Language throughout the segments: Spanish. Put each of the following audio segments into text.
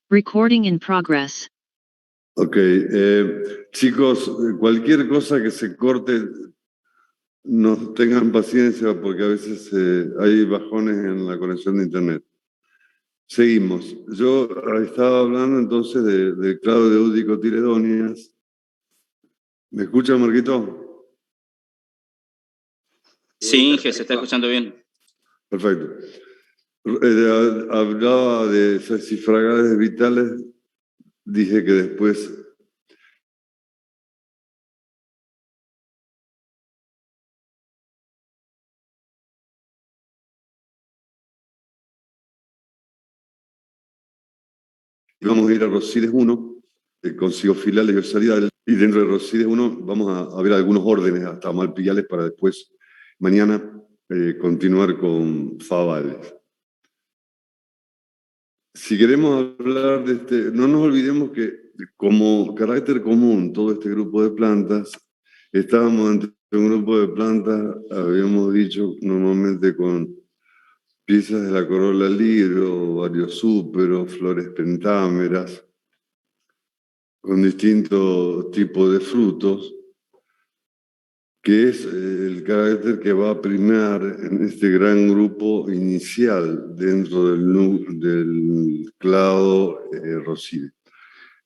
Recording in progress. Ok, chicos, cualquier cosa que se corte, no tengan paciencia porque a veces hay bajones en la conexión de internet. Seguimos. Yo estaba hablando entonces del clado de eudicotiledonias. ¿Me escucha, Marquito? Sí, Inge, se está escuchando bien. Perfecto. Hablaba de saxifragales vitales, dije que después vamos a ir a Rosides 1, con cigofilales y oxalidales, y dentro de Rosides 1 vamos a ver algunos órdenes hasta malpigales para después, mañana, continuar con favales. Si queremos hablar de este, no nos olvidemos que como carácter común todo este grupo de plantas, estábamos ante un grupo de plantas, habíamos dicho normalmente con piezas de la corola libro, varios súperos, flores pentámeras, con distintos tipos de frutos, que es el carácter que va a primar en este gran grupo inicial dentro del clado Roside.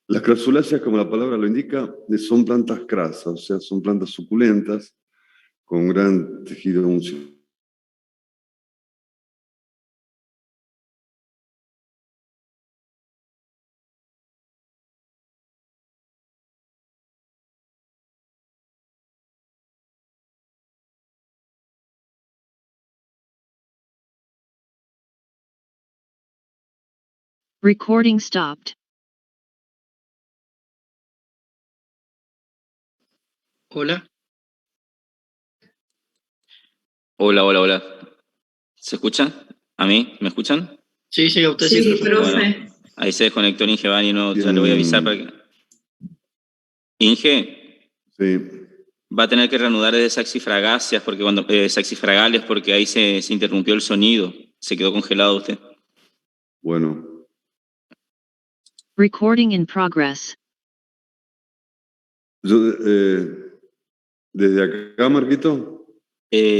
Las crasuláceas, como la palabra lo indica, son plantas crasas, o sea, son plantas suculentas con gran tejido musical. Recording stopped. Hola. Hola. ¿Se escucha? ¿A mí? ¿Me escuchan? Sí, a usted Sí, profe. profe. Bueno, ahí se desconectó el Inge Bani, no, ya le voy a avisar para que... Inge, Sí. va a tener que reanudar desde saxifragáceas, porque cuando saxifragales, porque ahí se interrumpió el sonido, se quedó congelado usted. Bueno. Recording in progress. Yo, desde acá, Marquito.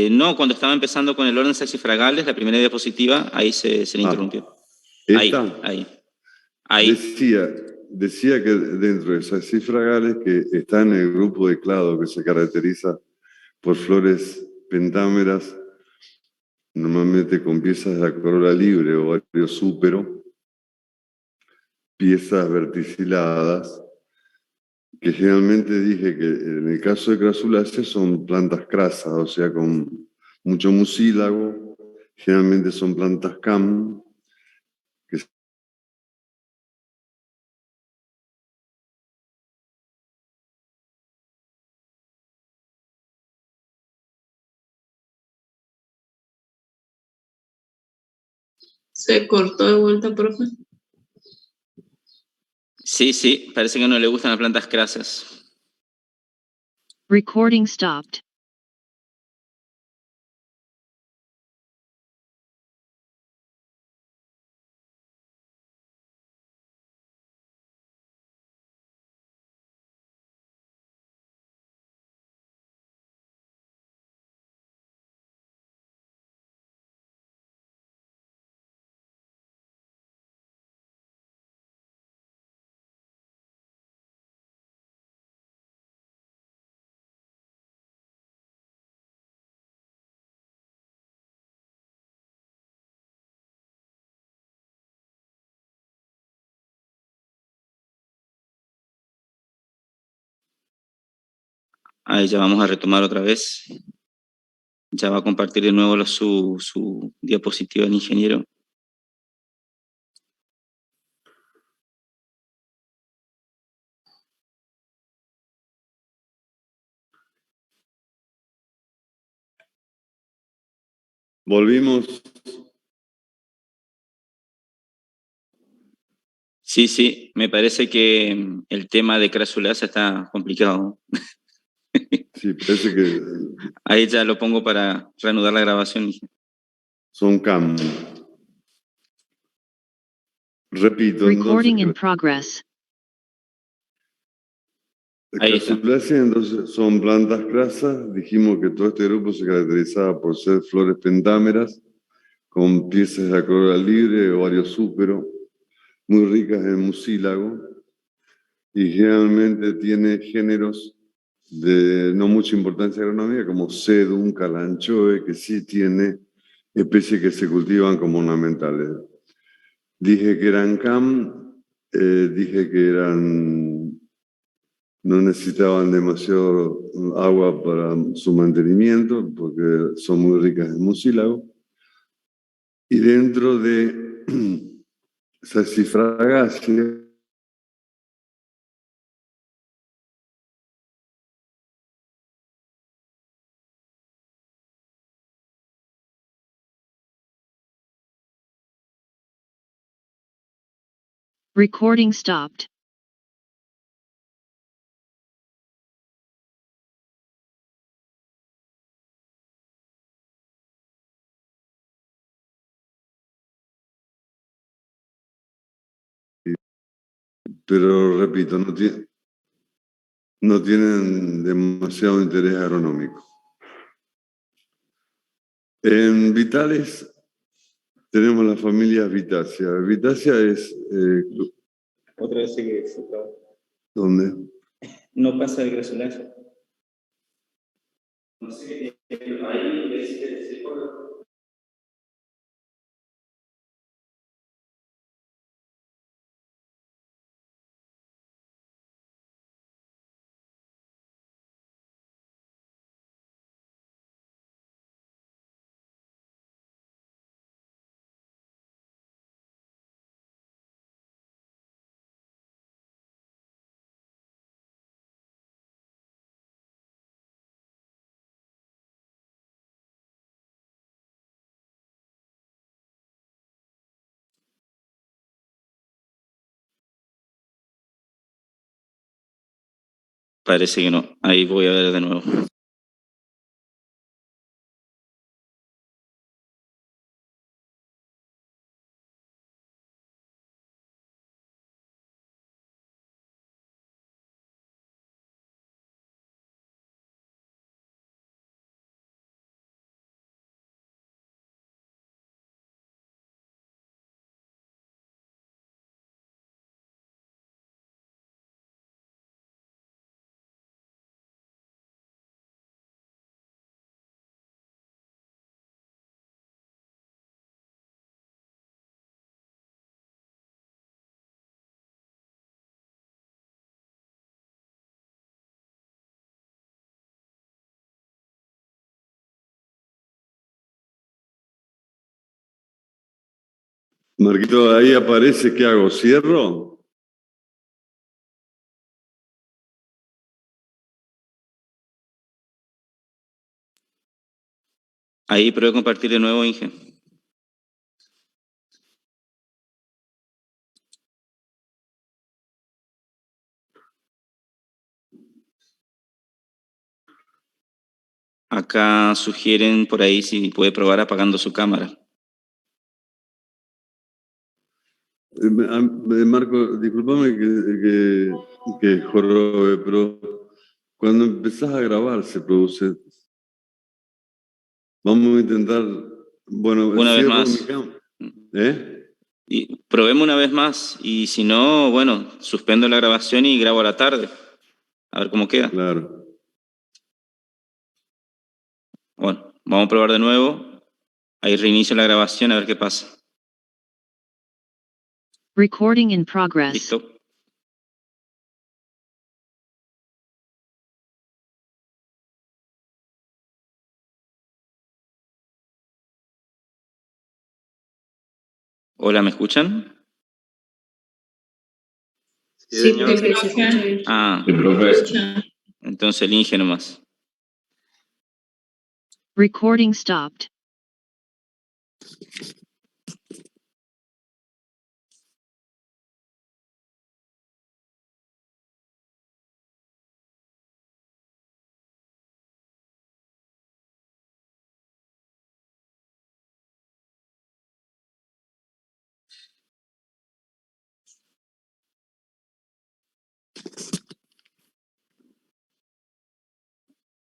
No, cuando estaba empezando con el orden saxifragales, la primera diapositiva, ahí se le interrumpió. ¿Esta? Ahí. Decía que dentro de saxifragales que está en el grupo de clado que se caracteriza por flores pentámeras, normalmente con piezas de la corola libre o varios súpero, piezas verticiladas, que generalmente dije que en el caso de crasuláceas son plantas crasas, o sea, con mucho mucílago, generalmente son plantas cam, que Se cortó de vuelta, profe. Sí, parece que no le gustan las plantas crasas. Recording stopped. Ahí ya vamos a retomar otra vez. Ya va a compartir de nuevo su diapositiva el ingeniero. volvimos. Sí, me parece que el tema de crasulácea está complicado. Sí, parece que Ahí ya lo pongo para reanudar la grabación. son cam. Repito, Recording in entonces, progress. Ahí está. Crasuláceas entonces son plantas crasas. Dijimos que todo este grupo se caracterizaba por ser flores pentámeras, con piezas de acrola libre, ovario súpero, muy ricas en mucílago, y generalmente tiene géneros de no mucha importancia agronómica, como sedum, calanchoe, que sí tiene especies que se cultivan como ornamentales. Dije que eran dije que no necesitaban demasiado agua para su mantenimiento, porque son muy ricas en mucílago. Y dentro de Saxifragaceae, Recording stopped. pero repito, no tienen demasiado interés agronómico. En vitales tenemos las familias Vitáceas. Vitácea es... Otra vez sigue. ¿Dónde? No pasa el grasulazo. No sé, ahí es Parece que no. Ahí voy a ver de nuevo. Marquito, ahí aparece, ¿qué hago? ¿Cierro? Ahí pruebo compartir de nuevo, Inge. Acá sugieren por ahí si puede probar apagando su cámara. Marco, discúlpame que jorobe, pero cuando empezás a grabar se produce. Vamos a intentar, bueno, Una vez cierro más. mi cámara. ¿Eh? Y probemos una vez más. Y si no, bueno, suspendo la grabación y grabo a la tarde. A ver cómo queda. Claro. Bueno, vamos a probar de nuevo. Ahí reinicio la grabación a ver qué pasa. Recording in progress. ¿Listo? Hola, ¿me escuchan? Sí, te escuchan. Ah, entonces el Inge nomás. Recording stopped.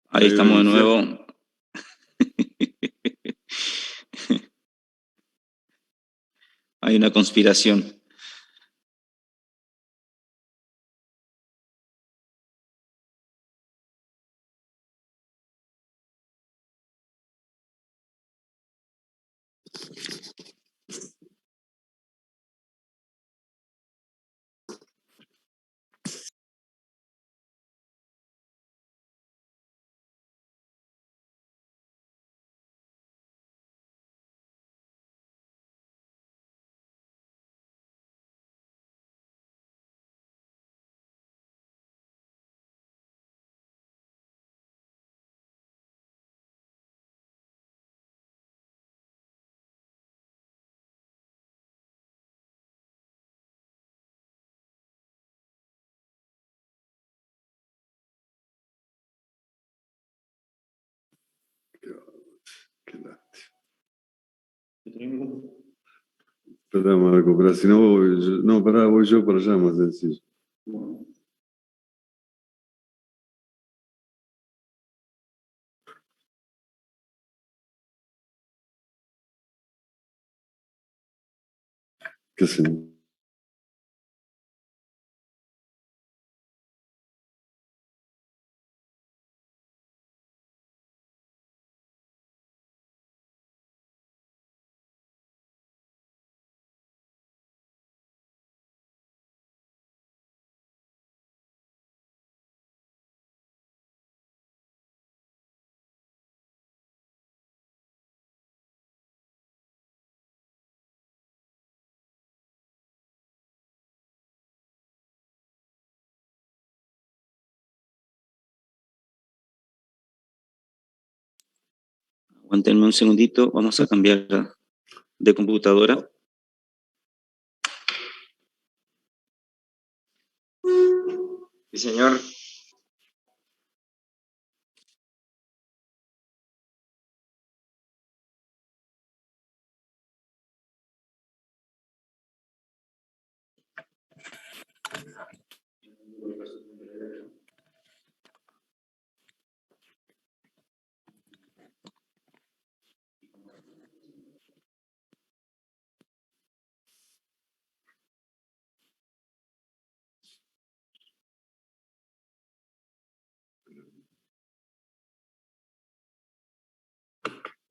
Ahí estamos de nuevo. Hay una conspiración. Qué lástima. Espera, Marco, pero si no voy yo, no, pará, voy yo para allá, más sencillo. ¿Qué hacen? Aguántenme un segundito, vamos a cambiar de computadora. Sí, señor.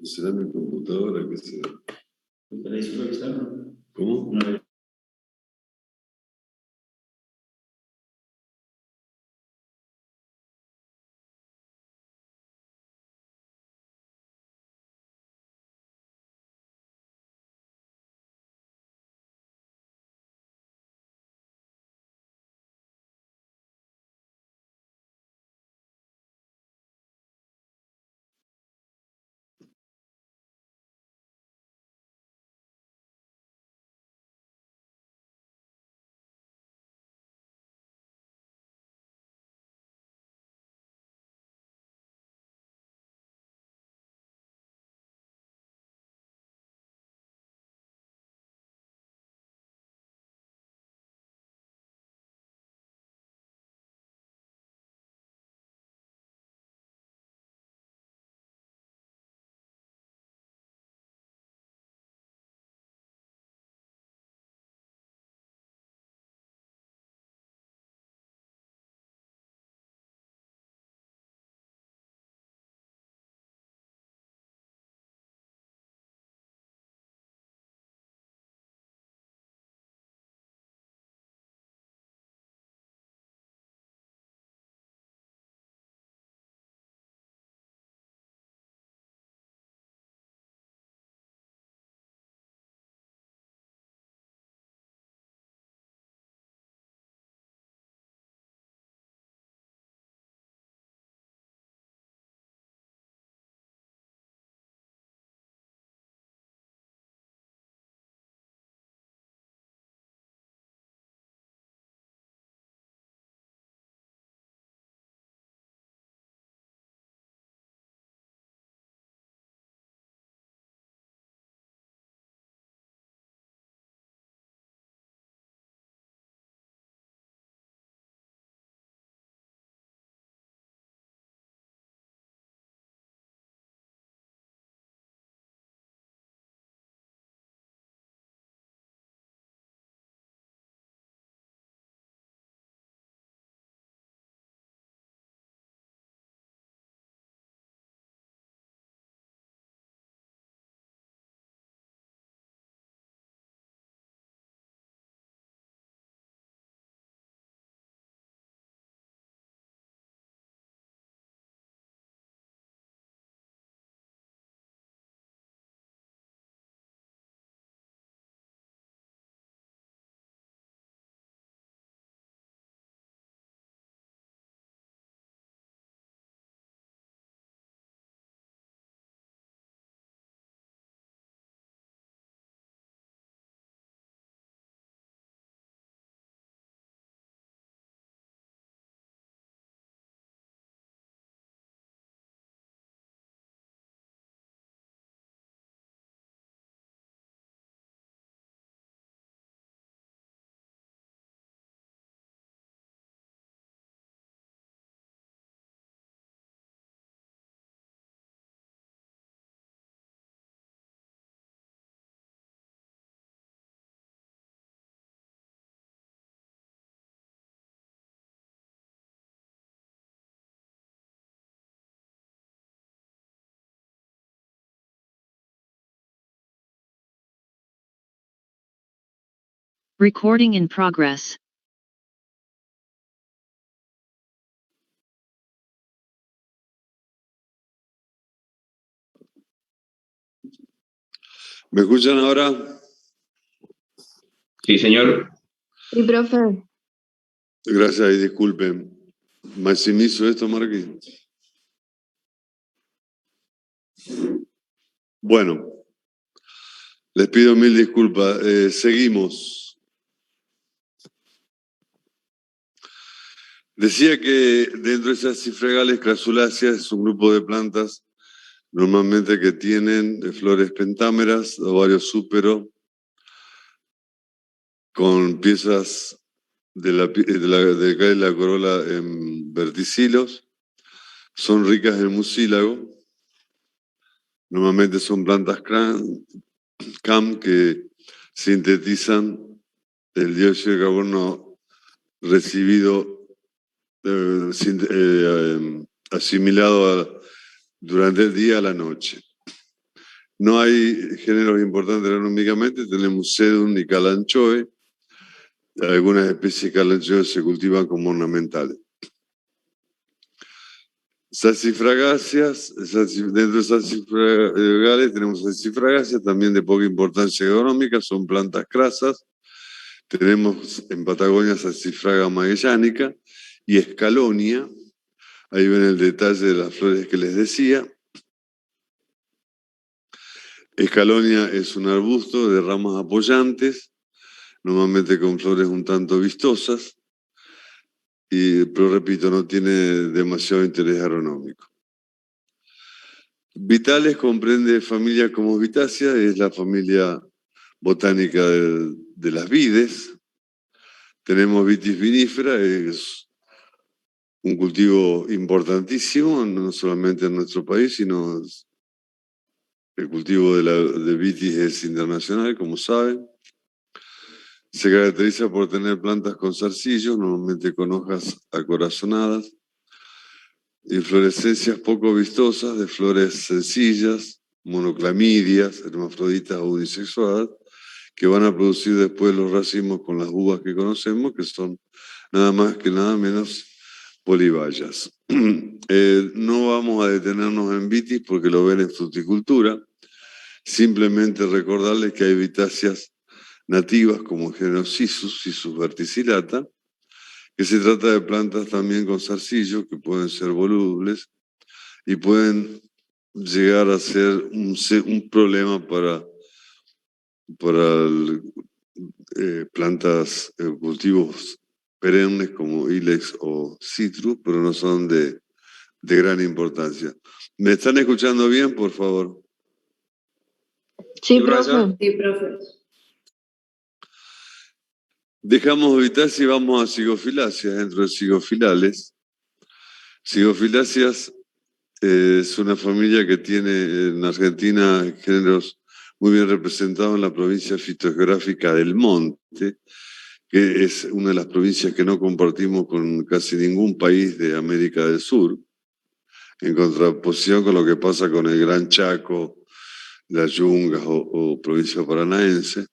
¿Será mi computadora? ¿Qué será? ¿Cómo? Recording in progress. ¿Me escuchan ahora? Sí, señor. Sí, profe. Gracias y disculpen. Maximizo esto, Marquín. Bueno, les pido mil disculpas. Seguimos. Decía que dentro de esas cifregales crasuláceas es un grupo de plantas normalmente que tienen flores pentámeras, ovarios súpero, con piezas de la corola en verticilos. Son ricas en mucílago. Normalmente son plantas CAM que sintetizan el dióxido de carbono recibido, asimilado durante el día a la noche. No hay géneros importantes agronómicamente, tenemos sedum y calanchoe. Algunas especies de calanchoe se cultivan como ornamentales. Salsifragáceas, dentro de salsifragales tenemos salsifragáceas también de poca importancia agronómica, son plantas crasas. Tenemos en Patagonia salsifraga magellánica y escalonia. Ahí ven el detalle de las flores que les decía. Escalonia es un arbusto de ramas apoyantes, normalmente con flores un tanto vistosas, pero repito, no tiene demasiado interés agronómico. Vitales comprende familias como Vitácea, es la familia botánica de las vides. Tenemos Vitis vinifera, es un cultivo importantísimo, no solamente en nuestro país, sino el cultivo de vitis es internacional, como saben. Se caracteriza por tener plantas con zarcillos, normalmente con hojas acorazonadas, inflorescencias poco vistosas, de flores sencillas, monoclamidias, hermafroditas o unisexuadas, que van a producir después los racimos con las uvas que conocemos, que son nada más que nada menos polibayas. No vamos a detenernos en vitis porque lo ven en fruticultura. Simplemente recordarles que hay vitáceas nativas como el género Sisus verticillata, que se trata de plantas también con zarcillos que pueden ser volubles y pueden llegar a ser un problema para plantas, cultivos perennes como Ilex o Citrus, pero no son de gran importancia. ¿Me están escuchando bien, por favor? Sí, Sí, profesor. profe. Sí, profe. Dejamos Vitácea y vamos a Zigofiláceas. Dentro de Zigofilales, Zigofiláceas es una familia que tiene en Argentina géneros muy bien representados en la provincia fitogeográfica del Monte, que es una de las provincias que no compartimos con casi ningún país de América del Sur, en contraposición con lo que pasa con el Gran Chaco, las Yungas o provincia paranaense.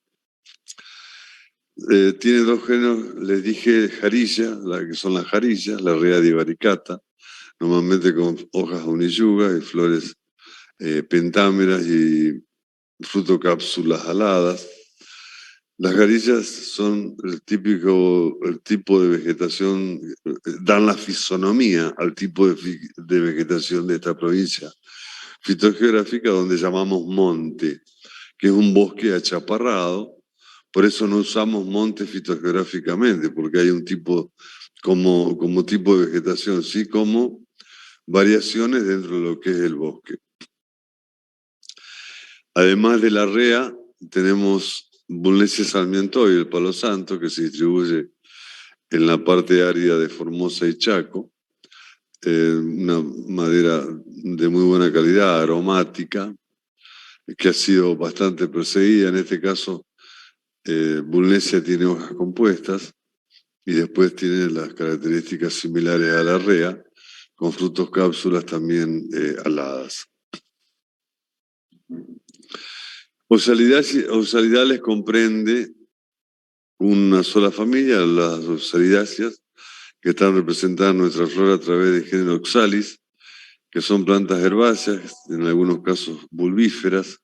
Tiene dos géneros, les dije jarilla, que son las jarillas, la rea divaricata, normalmente con hojas uniyugas y flores pentámeras y frutocápsulas aladas. Las jarillas son el tipo de vegetación, dan la fisonomía al tipo de vegetación de esta provincia fitogeográfica, donde llamamos monte, que es un bosque achaparrado. Por eso no usamos monte fitogeográficamente, porque hay un tipo, como tipo de vegetación, sí como variaciones dentro de lo que es el bosque. Además de la rea, tenemos Bulnesia sarmientoi, el palo santo, que se distribuye en la parte árida de Formosa y Chaco. Una madera de muy buena calidad, aromática, que ha sido bastante perseguida. En este caso, Bulnesia tiene hojas compuestas y después tiene las características similares a la rea, con frutos cápsulas también aladas. Oxalidales comprende una sola familia, las oxalidáceas, que están representadas en nuestra flora a través del género Oxalis, que son plantas herbáceas, en algunos casos bulbíferas,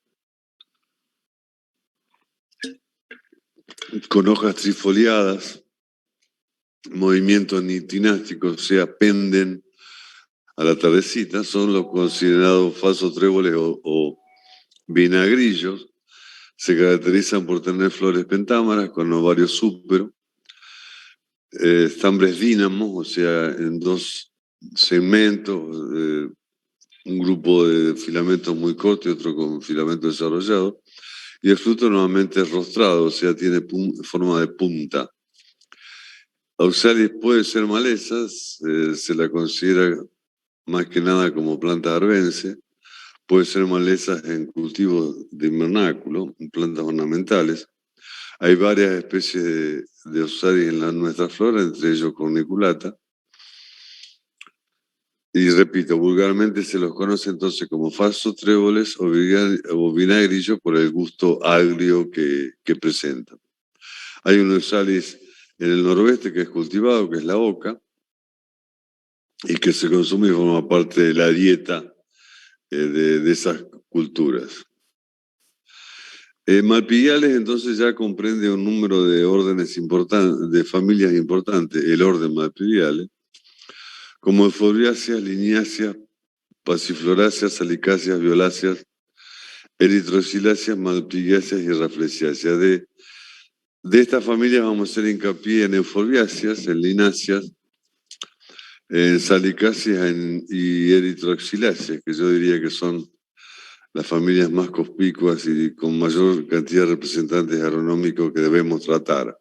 con hojas trifoliadas, movimientos nitinásticos, o sea, penden a la tardecita, son los considerados falsos tréboles o vinagrillos. Se caracterizan por tener flores pentámeras con ovarios súpero, estambres dínamos, o sea, en dos segmentos, un grupo de filamentos muy cortos y otro con filamento desarrollado, y el fruto normalmente es rostrado, o sea, tiene forma de punta. Oxalis puede ser malezas, se la considera más que nada como planta arbense, puede ser malezas en cultivos de invernáculo, en plantas ornamentales. Hay varias especies de Oxalis en nuestra flora, entre ellos corniculata. Y repito, vulgarmente se los conoce entonces como falsos tréboles o vinagrillos por el gusto agrio que presentan. Hay un Oxalis en el noroeste que es cultivado, que es la oca, y que se consume y forma parte de la dieta de esas culturas. Malpighiales entonces ya comprende un número de órdenes importantes, de familias importantes, el orden Malpighiales, como euphorbáceas, liniáceas, pasifloráceas, salicáceas, violáceas, eritroxiláceas, malpighiáceas y rafflesiáceas. De estas familias vamos a hacer hincapié en euphorbáceas, en lináceas, en salicáceas y eritroxiláceas, que yo diría que son las familias más conspicuas y con mayor cantidad de representantes agronómicos que debemos tratar.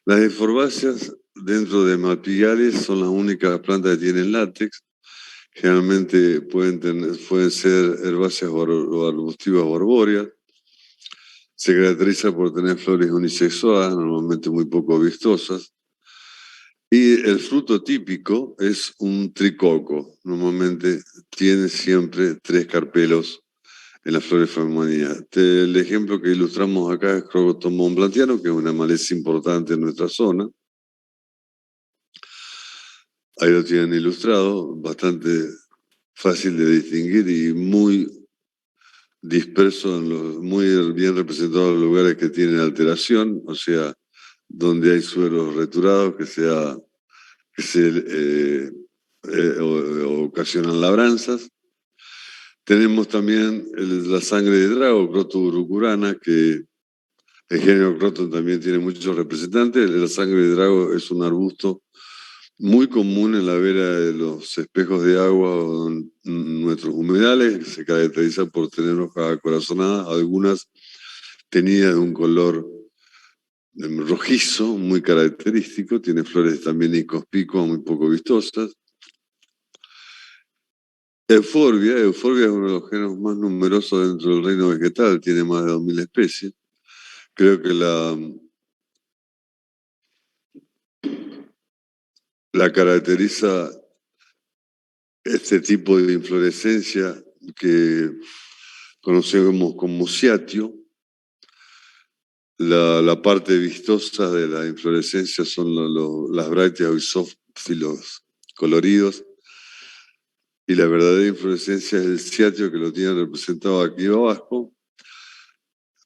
Las euphorbáceas dentro de Malpighiales son las únicas plantas que tienen látex. Generalmente pueden ser herbáceas o arbustivas o arbóreas. Se caracteriza por tener flores unisexuadas, normalmente muy poco vistosas. Y el fruto típico es un tricoco. Normalmente tiene siempre 3 carpelos en las flores femeninas. El ejemplo que ilustramos acá es Crocoton plantiano, que es una maleza importante en nuestra zona. Ahí lo tienen ilustrado, bastante fácil de distinguir y muy disperso, muy bien representado en los lugares que tienen alteración, o sea, donde hay suelos returados que ocasionan labranzas. Tenemos también la sangre de drago, Croton urucurana, que el género Croton también tiene muchos representantes. La sangre de drago es un arbusto muy común en la vera de los espejos de agua o en nuestros humedales. Se caracteriza por tener hojas acorazonadas, algunas teñidas de un color rojizo, muy característico. Tiene flores también inconspicuas, muy poco vistosas. Euphorbia es uno de los géneros más numerosos dentro del reino vegetal, tiene más de 2000 especies. Creo que la caracteriza este tipo de inflorescencia que conocemos como ciatio. La parte vistosa de la inflorescencia son las brácteas o isófilos coloridos, y la verdadera inflorescencia es el ciatio, que lo tienen representado aquí abajo.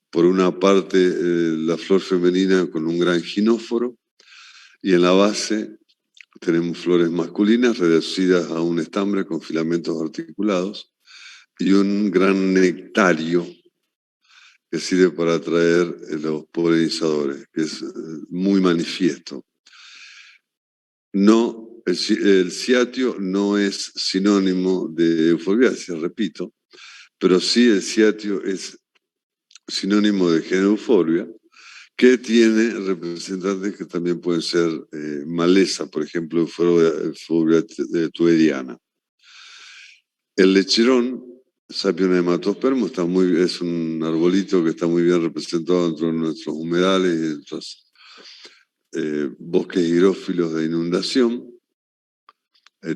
Por una parte, la flor femenina con un gran ginóforo, y en la base tenemos flores masculinas reducidas a un estambre con filamentos articulados y un gran nectario que sirve para atraer los polinizadores, que es muy manifiesto. No, el ciatio no es sinónimo de euforbiácea, repito, pero sí el ciatio es sinónimo de género Euphorbia, que tiene representantes que también pueden ser maleza, por ejemplo, Euphorbia tuediana. El lecherón, Sapium hematospermo, es un arbolito que está muy bien representado dentro de nuestros humedales y nuestros bosques hidrófilos de inundación.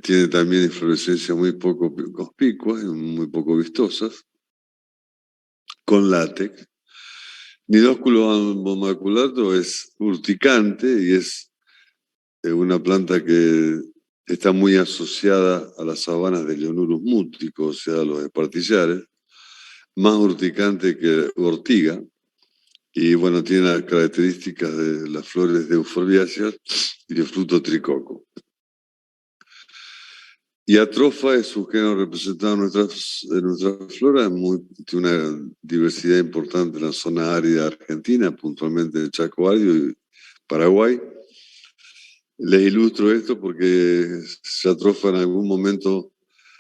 Tiene también inflorescencias muy poco conspicuas y muy poco vistosas, con látex. Nidósculo ambomaculato es urticante y es una planta que está muy asociada a las sabanas de Leonurus mútico, o sea, a los espartillares, más urticante que ortiga, y bueno, tiene las características de las flores de euforbiáceas y de fruto tricoco. Y atrofa es un género representado en nuestra flora, tiene una diversidad importante en la zona árida argentina, puntualmente en el Chaco árido y Paraguay. Les ilustro esto porque Atrofa en algún momento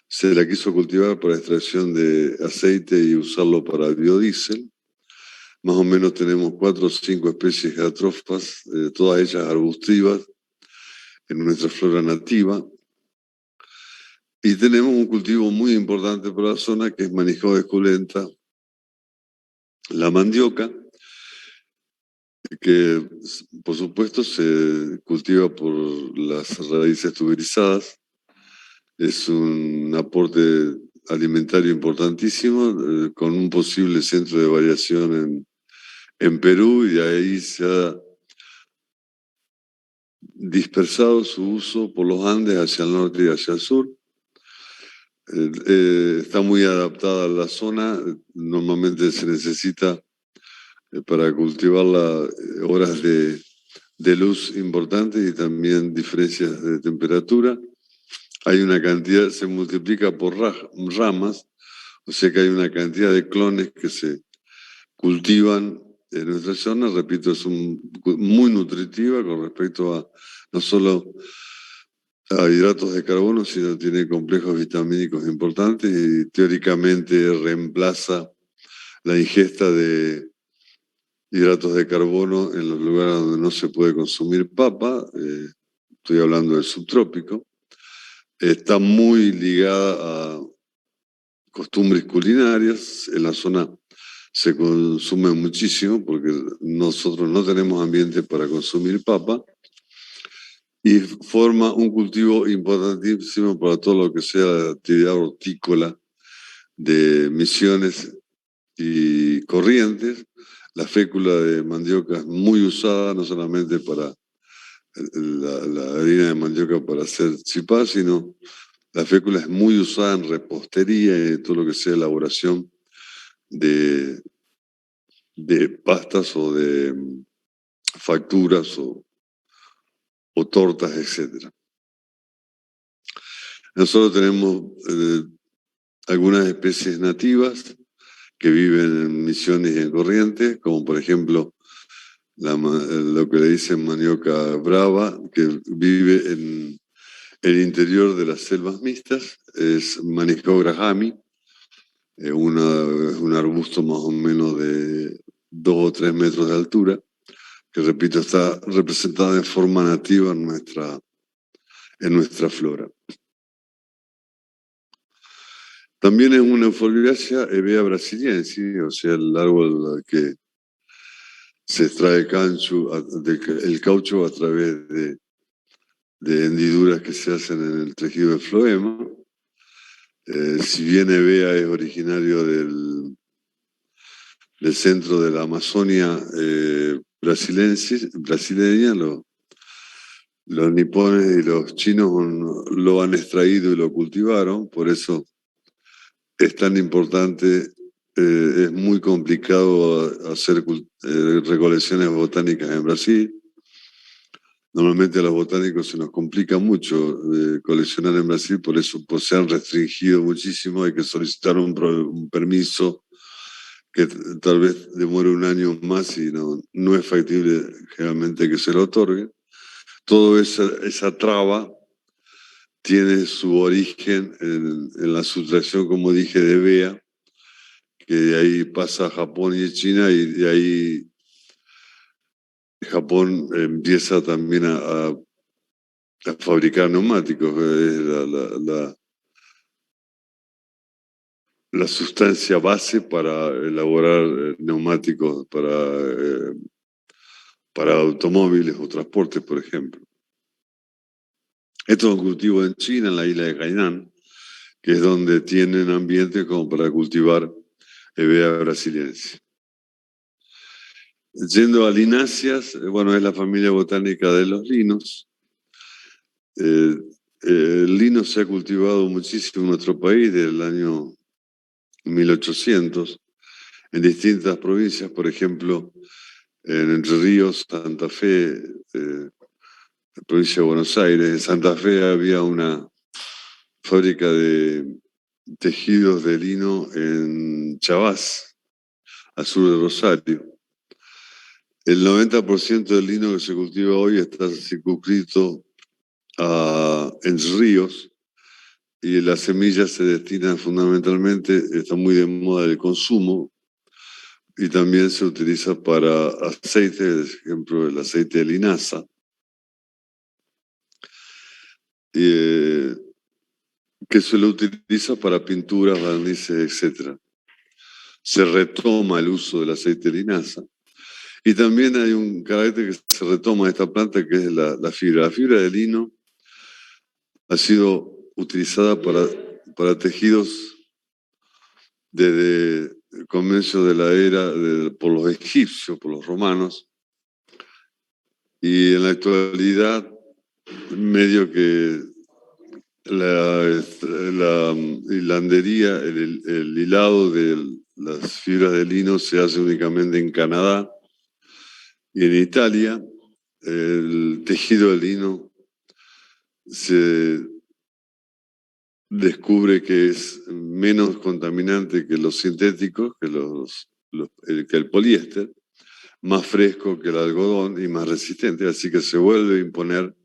se la quiso cultivar para extracción de aceite y usarlo para biodiesel. Más o menos tenemos 4 o 5 especies de atrofas, todas ellas arbustivas, en nuestra flora nativa. Y tenemos un cultivo muy importante para la zona que es Manijao esculenta, la mandioca, que por supuesto se cultiva por las raíces tuberizadas. Es un aporte alimentario importantísimo, con un posible centro de variación en Perú, y de ahí se ha dispersado su uso por los Andes hacia el norte y hacia el sur. Está muy adaptada a la zona, normalmente se necesita para cultivarla horas de luz importantes y también diferencias de temperatura. Hay una cantidad, se multiplica por ramas, o sea que hay una cantidad de clones que se cultivan en nuestra zona. Repito, es muy nutritiva con respecto a no solo a hidratos de carbono, sino tiene complejos vitamínicos importantes y teóricamente reemplaza la ingesta de hidratos de carbono en los lugares donde no se puede consumir papa. Estoy hablando del subtrópico. Está muy ligada a costumbres culinarias. En la zona se consume muchísimo porque nosotros no tenemos ambiente para consumir papa, y forma un cultivo importantísimo para todo lo que sea la actividad hortícola de Misiones y Corrientes. La fécula de mandioca es muy usada, no solamente para la harina de mandioca para hacer chipá, sino la fécula es muy usada en repostería y en todo lo que sea elaboración de pastas o de facturas o tortas, etc. Nosotros tenemos algunas especies nativas que viven en Misiones y en Corrientes, como por ejemplo lo que le dicen manioca brava, que vive en el interior de las selvas mixtas. Es Maniscao grahami, es un arbusto más o menos de 2 o 3 metros de altura, que repito, está representada de forma nativa en nuestra flora. También es una euforbiácea, Hevea brasiliensis, o sea, el árbol que se extrae el caucho a través de hendiduras que se hacen en el tejido de floema. Si bien Hevea es originario del centro de la Amazonia brasileña, los nipones y los chinos lo han extraído y lo cultivaron, por eso es tan importante. Es muy complicado hacer recolecciones botánicas en Brasil. Normalmente a los botánicos se nos complica mucho coleccionar en Brasil, por eso se han restringido muchísimo. Hay que solicitar un permiso que tal vez demore un año más y no es factible generalmente que se lo otorgue. Toda esa traba tiene su origen en la sustracción, como dije, de Hevea, que de ahí pasa a Japón y China, y de ahí Japón empieza también a fabricar neumáticos. La sustancia base para elaborar neumáticos para automóviles o transportes, por ejemplo. Esto es un cultivo en China, en la isla de Hainan, que es donde tienen ambiente como para cultivar Hevea brasiliensis. Yendo a lináceas, bueno, es la familia botánica de los linos. El lino se ha cultivado muchísimo en nuestro país desde el año 1800 en distintas provincias, por ejemplo, en Entre Ríos, Santa Fe, provincia de Buenos Aires. En Santa Fe había una fábrica de tejidos de lino en Chavás, al sur de Rosario. El 90% del lino que se cultiva hoy está circunscrito en ríos y las semillas se destinan fundamentalmente, está muy de moda el consumo y también se utiliza para aceite, por ejemplo, el aceite de linaza. Que se lo utiliza para pinturas, barnices, etc. Se retoma el uso del aceite de linaza. Y también hay un carácter que se retoma de esta planta, que es la fibra. La fibra de lino ha sido utilizada para tejidos desde el comienzo de la era por los egipcios, por los romanos. Y en la actualidad, medio que la hilandería, el hilado de las fibras de lino se hace únicamente en Canadá y en Italia. El tejido de lino se descubre que es menos contaminante que los sintéticos, que el poliéster, más fresco que el algodón y más resistente, así que se vuelve a imponer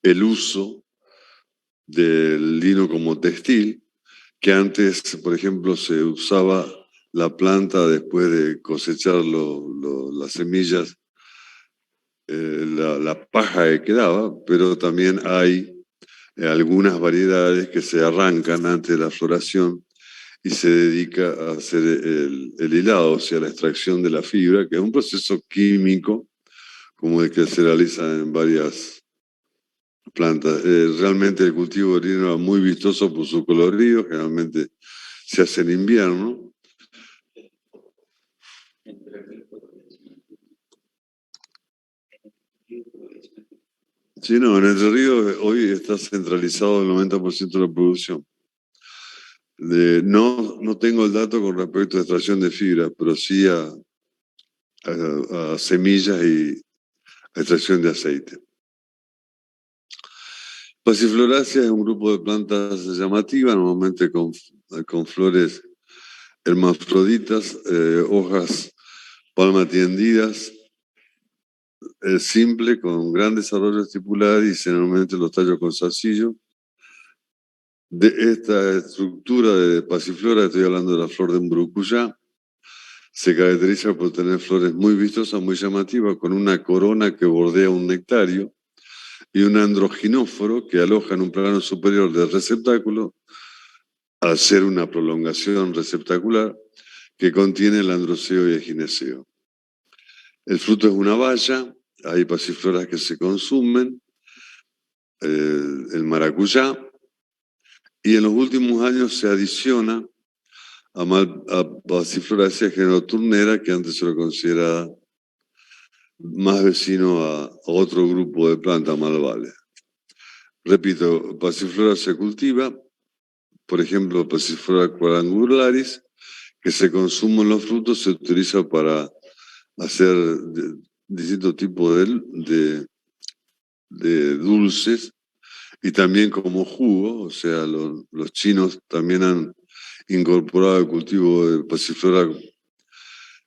el uso del lino como textil, que antes, por ejemplo, se usaba la planta después de cosechar las semillas, la paja que quedaba, pero también hay algunas variedades que se arrancan antes de la floración y se dedica a hacer el hilado, o sea, la extracción de la fibra, que es un proceso químico como el que se realiza en varias plantas. Realmente el cultivo de lino era muy vistoso por su colorido, generalmente se hace en invierno. Sí, no, en Entre Ríos hoy está centralizado el 90% de la producción. No tengo el dato con respecto a extracción de fibra, pero sí a semillas y a extracción de aceite. Passifloracea es un grupo de plantas llamativas, normalmente con flores hermafroditas, hojas palmatiendidas, simple, con gran desarrollo estipular y generalmente los tallos con zarcillo. De esta estructura de pasiflora, estoy hablando de la flor de mburucuyá, se caracteriza por tener flores muy vistosas, muy llamativas, con una corona que bordea un nectario y un androginóforo que aloja en un plano superior del receptáculo, al ser una prolongación receptacular que contiene el androceo y el gineceo. El fruto es una baya, hay pasifloras que se consumen, el maracuyá, y en los últimos años se adiciona a Passifloracea genoturnera, que antes se lo consideraba más vecino a otro grupo de plantas malvales. Repito, Passiflora se cultiva, por ejemplo, Passiflora quadrangularis, que se consume en los frutos, se utiliza para hacer distintos tipos de dulces y también como jugo. O sea, los chinos también han incorporado el cultivo de Passiflora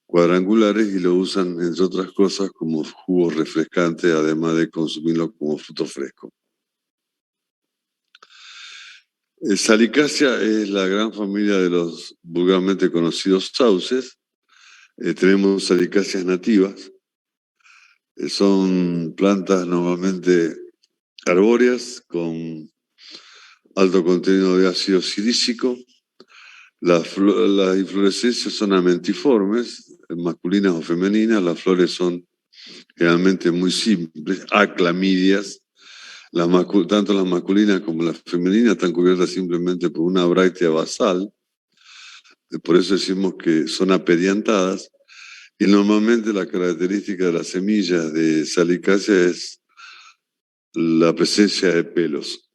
quadrangulares y lo usan, entre otras cosas, como jugo refrescante, además de consumirlo como fruto fresco. Salicácea es la gran familia de los vulgarmente conocidos sauces. Tenemos salicáceas nativas. Son plantas normalmente arbóreas con alto contenido de ácido silícico. Las inflorescencias son amentiformes, masculinas o femeninas. Las flores son generalmente muy simples, aclamidias. Tanto las masculinas como las femeninas están cubiertas simplemente por una bráctea basal. Por eso decimos que son aperiantadas Y normalmente la característica de las semillas de salicácea es la presencia de pelos.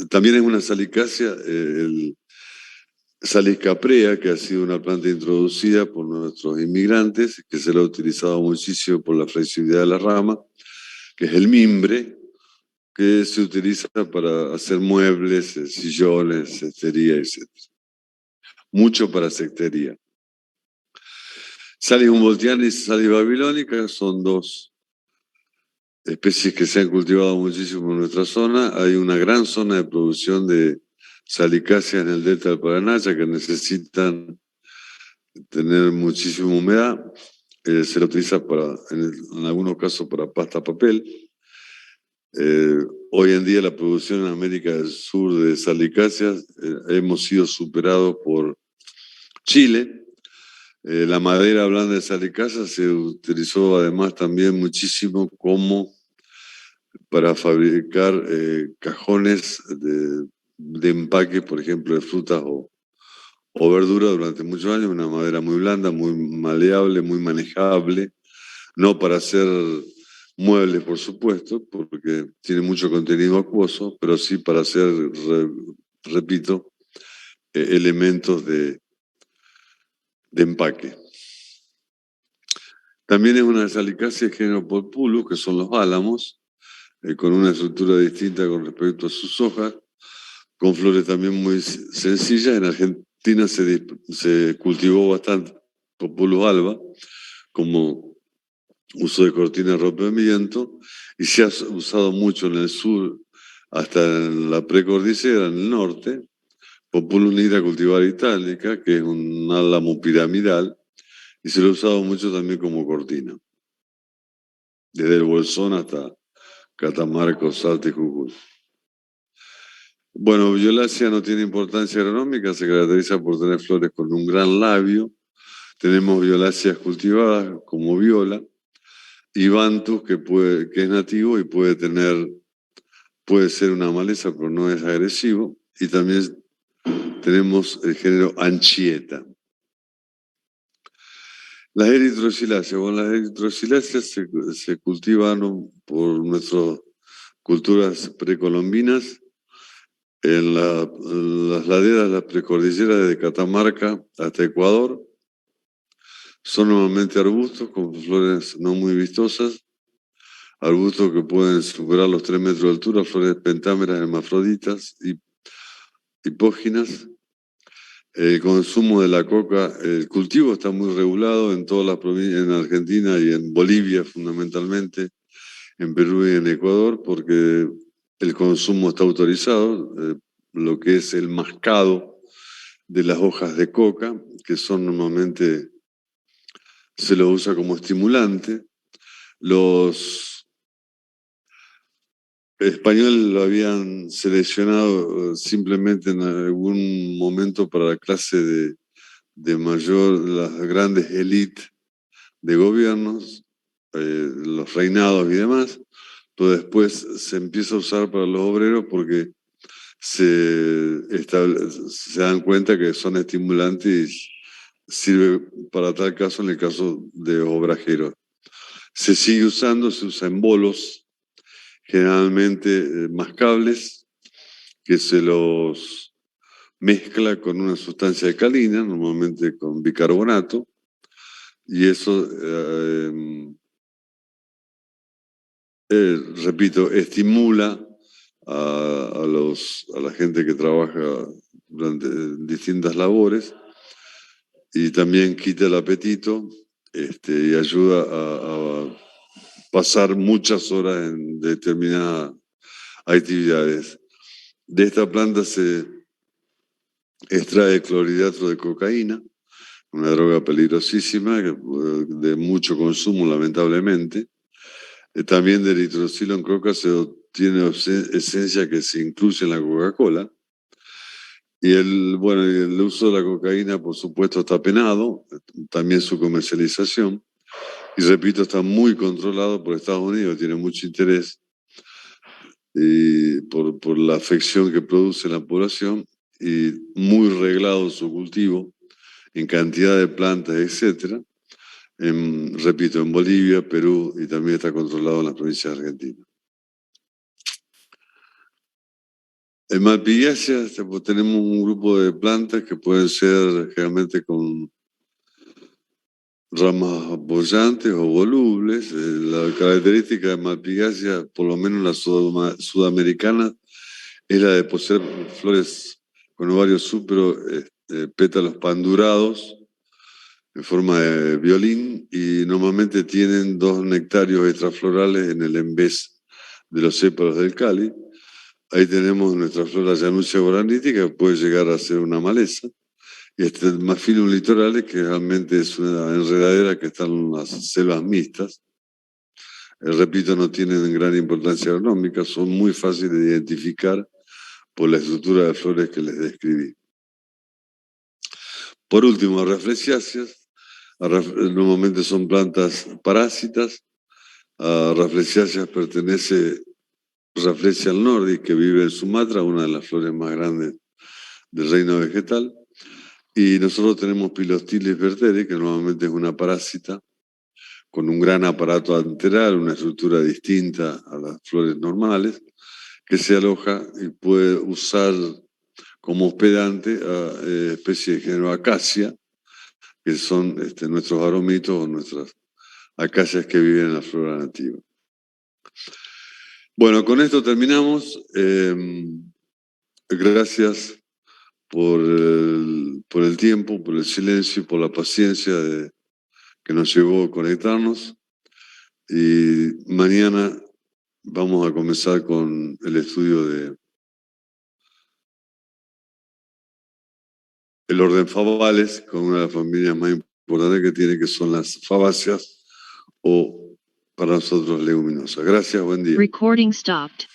También es una salicácea, el Salicaprea, que ha sido una planta introducida por nuestros inmigrantes, que se la ha utilizado muchísimo por la flexibilidad de la rama, que es el mimbre, que se utiliza para hacer muebles, sillones, cestería, etc. Mucho para cestería. Salis humboldtiana y Salis babilónica son dos especies que se han cultivado muchísimo en nuestra zona. Hay una gran zona de producción de salicáceas en el delta del Paraná, ya que necesitan tener muchísima humedad. Se la utiliza en algunos casos para pasta papel. Hoy en día la producción en América del Sur de salicáceas hemos sido superados por Chile. La madera blanda de salicácea se utilizó además también muchísimo para fabricar cajones de empaque, por ejemplo, de frutas o verduras durante muchos años. Una madera muy blanda, muy maleable, muy manejable. No para hacer muebles, por supuesto, porque tiene mucho contenido acuoso, pero sí para hacer, repito, elementos de empaque. También es una salicácea de género Populus, que son los álamos, con una estructura distinta con respecto a sus hojas, con flores también muy sencillas. En Argentina se cultivó bastante Populus alba como uso de cortina de rompimiento, y se ha usado mucho en el sur, hasta en la precordillera, en el norte, Populus nigra cultivar itálica, que es un álamo piramidal, y se lo ha usado mucho también como cortina, desde el Bolsón hasta Catamarca, Salta y Jujuy. Bueno, violácea no tiene importancia agronómica, se caracteriza por tener flores con un gran labio. Tenemos violáceas cultivadas como viola, y Bantus, que es nativo y puede ser una maleza, pero no es agresivo. Y también tenemos el género Anchieta. Las eritrosiláceas. Bueno, las eritrosiláceas se cultivan por nuestras culturas precolombinas en las laderas de las precordilleras de Catamarca hasta Ecuador. Son normalmente arbustos con flores no muy vistosas, arbustos que pueden superar los 3 metros de altura, flores pentámeras, hermafroditas y hipóginas. El consumo de la coca, el cultivo está muy regulado en todas las provincias, en Argentina y en Bolivia fundamentalmente, en Perú y en Ecuador, porque el consumo está autorizado, lo que es el mascado de las hojas de coca, que son normalmente, se lo usa como estimulante. Los españoles lo habían seleccionado simplemente en algún momento para la clase de mayor, las grandes élites de gobiernos, los reinados y demás, pero después se empieza a usar para los obreros porque se dan cuenta que son estimulantes y sirve para tal caso en el caso de obrajeros. Se sigue usando, se usa en bolos, generalmente mascables, que se los mezcla con una sustancia alcalina, normalmente con bicarbonato, y eso, repito, estimula a la gente que trabaja durante distintas labores, y también quita el apetito y ayuda a pasar muchas horas en determinadas actividades. De esta planta se extrae clorhidrato de cocaína, una droga peligrosísima, de mucho consumo lamentablemente. También de eritrocilo en coca se obtiene esencia que se incluye en la Coca-Cola. Y el uso de la cocaína, por supuesto, está penado, también su comercialización. Y repito, está muy controlado por Estados Unidos, tiene mucho interés por la afección que produce en la población, y muy reglado su cultivo en cantidad de plantas, etcétera. Repito, en Bolivia, Perú y también está controlado en las provincias de Argentina. En Malpighiaceae tenemos un grupo de plantas que pueden ser generalmente con ramas apoyantes o volubles. La característica de Malpighiaceae, por lo menos la sudamericana, es la de poseer flores con ovarios súperos, pétalos pandurados en forma de violín y normalmente tienen 2 nectarios extraflorales en el embés de los sépalos del cáliz. Ahí tenemos nuestra flora Janucia guaranítica, que puede llegar a ser una maleza. Y este Maphyllum litorales, que realmente es una enredadera que está en las selvas mixtas. Repito, no tienen gran importancia agronómica, son muy fáciles de identificar por la estructura de flores que les describí. Por último, Rafflesiaceas. Normalmente son plantas parásitas. A Rafflesiaceas pertenece Rafflesia nordi, que vive en Sumatra, una de las flores más grandes del reino vegetal. Y nosotros tenemos Pilostylis berteri, que normalmente es una parásita, con un gran aparato anteral, una estructura distinta a las flores normales, que se aloja y puede usar como hospedante a especies de género Acacia, que son nuestros aromitos o nuestras acacias que viven en la flora nativa. Bueno, con esto terminamos. Gracias por el tiempo, por el silencio y por la paciencia que nos llevó a conectarnos. Y mañana vamos a comenzar con el estudio de el orden Favales, con una de las familias más importantes que tiene, que son las fabáceas o para nosotros leguminosas. Gracias, buen día. Recording stopped.